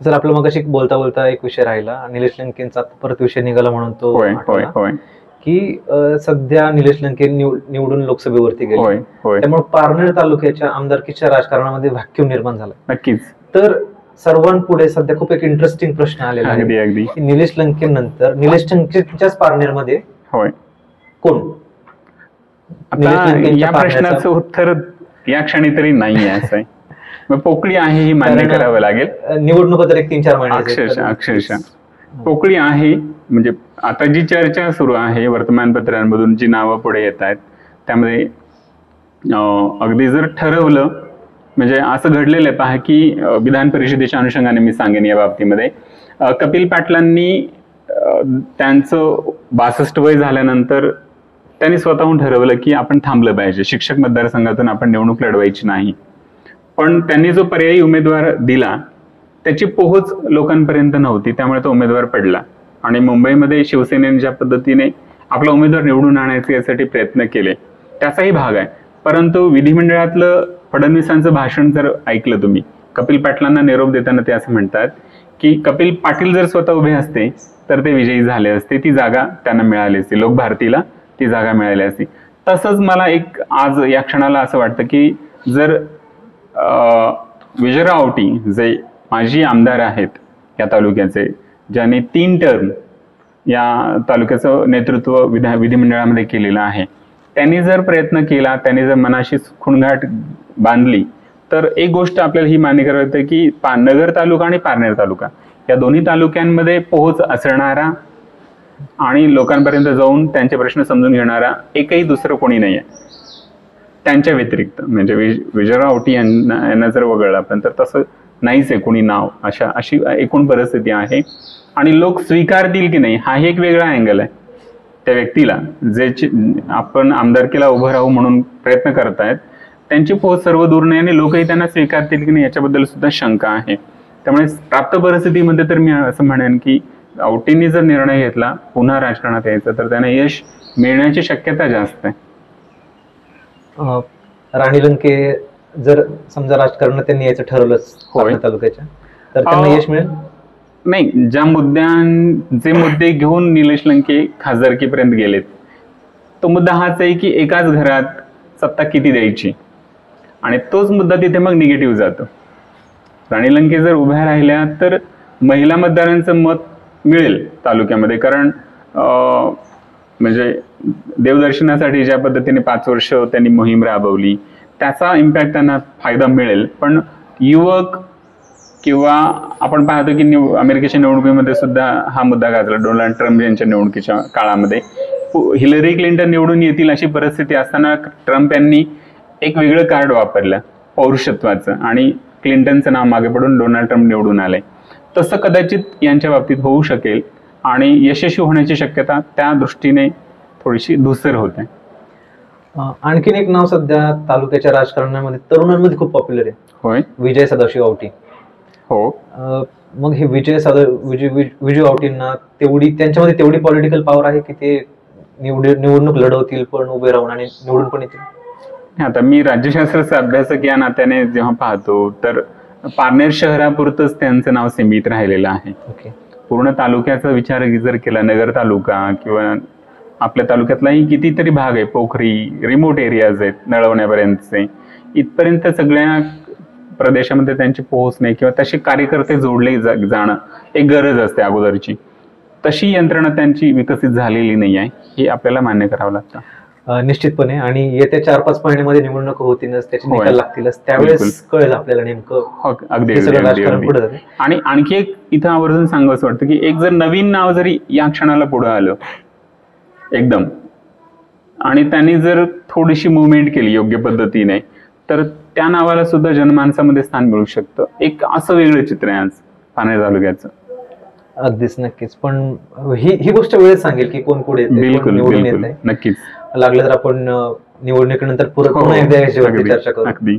जर आपलं मगाशी बोलता बोलता एक विषय राहिला, निलेश लंकेंचा परत विषय निघाला म्हणून तो आठवला की सध्या निलेश लंके निवडून लोकसभेवरती गेले, त्यामुळे पारनेर तालुक्याच्या आमदारकीच्या राजकारणामध्ये व्हॅक्यूम निर्माण झाला. नक्कीच. तर सर्वांपुढे सध्या खूप एक इंटरेस्टिंग प्रश्न आलेला आहे की निलेश लंकेनंतर निलेश लंकेच्याच पारनेरमध्ये कोण? या प्रश्नाचं उत्तर या क्षणी तरी नाही आहे, असं आहे. मग पोकळी आहे ही मान्य करावं लागेल. निवडणुका तर एक 3-4 महिने अक्षरशः पोकळी आहे. म्हणजे आता जी चर्चा सुरू आहे वर्तमानपत्रांमधून जी नावं पुढे येत आहेत त्यामध्ये अगदी जर ठरवलं, म्हणजे असं घडलेलं आहे पहा की विधान परिषदेच्या अनुषंगाने मी सांगेन या बाबतीमध्ये कपिल पाटलांनी त्यांचं 62 वय झाल्यानंतर त्यांनी स्वतःहून ठरवलं की आपण थांबलं पाहिजे, शिक्षक मतदारसंघातून आपण निवडणूक लढवायची नाही. पण त्यांनी जो पर्यायी उमेदवार दिला त्याची पोहोच लोकांपर्यंत नव्हती, त्यामुळे तो उमेदवार पडला. आणि मुंबईमध्ये शिवसेनेने ज्या पद्धतीने आपला उमेदवार निवडून आणायचे यासाठी प्रयत्न केले त्याचाही भाग आहे. परंतु विधिमंडळातलं फडणवीसांचं भाषण जर ऐकलं तुम्ही, कपिल पाटलांना निरोप देताना ते असं म्हणतात की कपिल पाटील जर स्वतः उभे असते तर ते विजयी झाले असते, ती जागा त्यांना मिळाली असती, लोक भारतीला ती जागा मिळाली असती. तसंच मला एक आज या क्षणाला असं वाटतं की जर विजयराव औटी जे माजी आमदार आहेत या तालुक्याचे, ज्यांनी 3 टर्म या तालुक्याचं नेतृत्व विधिमंडळामध्ये केलेलं आहे, त्यांनी जर प्रयत्न केला, त्यांनी जर मनाशी खुणगाठ बांधली तर एक गोष्ट आपल्याला ही मान्य करावी लागते की नगर तालुका आणि पारनेर तालुका या दोन्ही तालुक्यांमध्ये पोहोच असणारा आणि लोकांपर्यंत जाऊन त्यांचे प्रश्न समजून घेणारा एकही दुसरं कोणी नाही आहे त्यांच्या व्यतिरिक्त. म्हणजे विजयराव औटी यांना जर वगळलं आपण तर तसं नाहीच आहे कोणी नाव. अशी एकूण परिस्थिती आहे. आणि लोक स्वीकारतील की नाही हा एक वेगळा अँगल आहे. त्या व्यक्तीला जे आपण आमदारकीला उभं राहू म्हणून प्रयत्न करतायत त्यांची पोहोच सर्व दूर नाही आणि लोकही त्यांना स्वीकारतील की नाही याच्याबद्दल सुद्धा शंका आहे. त्यामुळे प्राप्त परिस्थितीमध्ये तर मी असं म्हणेन की औटींनी जर निर्णय घेतला पुन्हा राजकारणात यायचं तर त्यांना यश मिळण्याची शक्यता जास्त आहे. राणी लंके जर समजा राजकारणात त्यांनी यायचं ठरवलंच तालुक्याच्या तर त्यांना यश मिळेल? नाही, जे मुद्दे घेऊन निलेश लंके खासदारकीपर्यंत गेलेत तो मुद्दा हाच आहे की एकाच घरात सत्ता किती द्यायची आणि तोच मुद्दा तिथे मग निगेटिव्ह जातो. राणी लंके जर उभ्या राहिल्या तर महिला मतदारांचं मत मिळेल तालुक्यामध्ये, कारण म्हणजे देवदर्शनासाठी ज्या पद्धतीने 5 वर्ष त्यांनी मोहीम राबवली त्याचा इम्पॅक्ट त्यांना फायदा मिळेल. पण युवक किंवा आपण पाहतो की अमेरिकेच्या निवडणुकीमध्ये सुद्धा हा मुद्दा गाजला. डोनाल्ड ट्रम्प यांच्या निवडणुकीच्या काळामध्ये हिलरी क्लिंटन निवडून येतील अशी परिस्थिती असताना ट्रम्प यांनी एक वेगळं कार्ड वापरलं पौरुषत्वाचं आणि क्लिंटनचं नाव मागे पडून डोनाल्ड ट्रम्प निवडून आले. तसं कदाचित यांच्या बाबतीत होऊ शकेल आणि यशस्वी होण्याची शक्यता त्या दृष्टीने थोडीशी धूसर होते. आणखीन एक नाव सध्या तालुक्याच्या राजकारणामध्ये तरुणांमध्ये खूप पॉप्युलर आहे. होय, विजय सदाशिव औटी. हो, मग हे विजय औटींना त्यांच्यामध्ये तेवढी पॉलिटिकल पॉवर आहे की ते निवडणूक लढवतील पण उभे राहून आणि निवडून पण येतील? आता मी राज्यशास्त्राचा अभ्यासक या नात्याने जेव्हा पाहतो तर पारनेर शहरापुरतच त्यांचं नाव सीमित राहिलेलं आहे. पूर्ण तालुक्याचा विचार जर केला, नगर तालुका किंवा आपल्या तालुक्यातलाही कितीतरी भाग आहे, पोखरी, रिमोट एरियाज आहेत नळवण्यापर्यंतचे, इथपर्यंत सगळ्या प्रदेशामध्ये त्यांची पोहोच नाही किंवा तसे कार्यकर्ते जोडले जाणं एक गरज असते अगोदरची. तशी यंत्रणा त्यांची विकसित झालेली नाही आहे, हे आपल्याला मान्य करावं लागतं. निश्चितपणे. आणि येत्या 4-5 महिन्यामध्ये निवडणूक होतीलच, त्याचे निकाल लागतीलच, त्यावेळेस कळेल आपल्याला नेमकं अगदी. आणि आणखी एक इथं आवर्जून सांगावंसं वाटतं की एक जर नवीन नाव जरी या क्षणाला पुढे आलं एकदम आणि त्यांनी जर थोडीशी मुवमेंट केली योग्य पद्धतीने तर त्या नावाला सुद्धा जनमानसामध्ये स्थान मिळू शकतं. एक असं वेगळं चित्र आहे आज पारनेर तालुक्याचं. अगदीच, नक्कीच. पण ही गोष्ट वेळेत सांगेल की कोण पुढे येते, बिलकुल, नक्कीच. लागलं तर आपण निवडणुकीनंतर पुन्हा एकदा चर्चा करू.